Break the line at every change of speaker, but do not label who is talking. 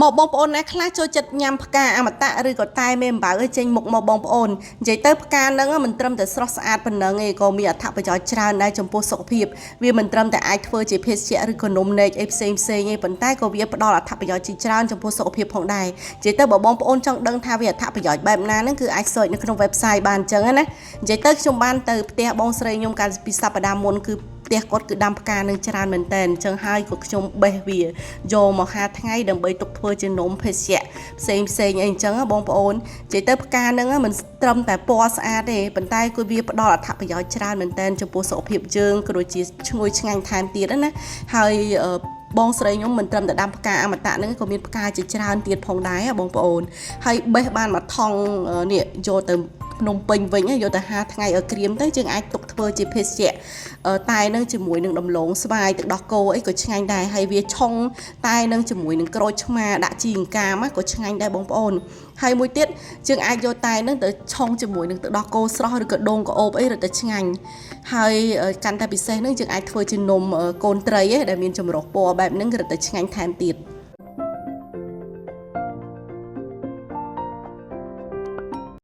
មកបងប្អូនណាខ្លះចូលចិត្តញ៉ាំផ្កាអមតៈឬក៏តែមេអំបៅឲ្យចេញមុខមកបងប្អូននិយាយទៅផ្កាហ្នឹងមិនត្រឹមតែស្រស់ស្អាតប៉ុណ្ណឹងឯងក៏មានអត្ថប្រយោជន៍ច្រើនដែរចំពោះសុខភាពវាមិនត្រឹមតែអាចធ្វើជាភេសជ្ជៈឬក៏នំនែកអីផ្សេងឯងប៉ុន្តែក៏វាផ្ដល់អត្ថប្រយោជន៍ជាច្រើនចំពោះសុខភាពផងដែរនិយាយទៅបើបងប្អូនចង់ដឹងថាវាអត្ថប្រយោជន៍បែបណាហ្នឹងគឺអាច search នៅក្នុង website បានអញ្ចឹងណានិយាយទៅខ្ញុំបានទៅផ្ទះបងស្រីខ្ញុំកាលពីសប្តាហ៍មុនគឺផ្ទះគាត់គឺដាំផ្កានឹងច្រើនមែនតើអញ្ចឹងហើយក៏ខ្ញុំបេះវាយកមកហាលថ្ងៃដើម្បីទុកធ្វើជានំភេសជ្ជៈផ្សេងអីអញ្ចឹងបងប្អូននិយាយទៅផ្កានឹងមិនត្រឹមតែពណ៌ស្អាតទេប៉ុន្តែគឺវាផ្ដល់អត្ថប្រយោជន៍ច្រើនមែនតើចំពោះសុខភាពយើងក៏ដូចជាឈ្ងុយឆ្ងាញ់ថែមទៀតណាហើយបងស្រីខ្ញុំមិនត្រឹមតែដាំផ្កាអមតៈហ្នឹងក៏មានផ្កាជាច្រើនទៀតផងដែរបងប្អូនហើយបេះបានមកថងនេះយកទៅភ្នំពេញវិញយកទៅហាថ្ងៃឲ្យក្រៀមទៅយើងអាចទុកធ្វើជាភេសជ្ជៈតែនឹងជាមួយនឹងដំឡូងស្វាយទឹកដោះគោអីក៏ឆ្ងាញ់ដែរហើយវាឆុងតែនឹងជាមួយនឹងក្រូចឆ្មាដាក់ជីអង្កាមក៏ឆ្ងាញ់ដែរបងប្អូនហើយមួយទៀតយើងអាចយកតែនឹងទៅឆុងជាមួយនឹងទឹកដោះគោស្រស់ឬក៏ដូងក្អូបអីរត់តែឆ្ងាញ់ហើយកាន់តែពិសេសនឹងយើងអាចធ្វើជានំកូនត្រីដែលមានចម្រុះពណ៌បែបហ្នឹងរត់តែឆ្ងាញ់ថែមទៀត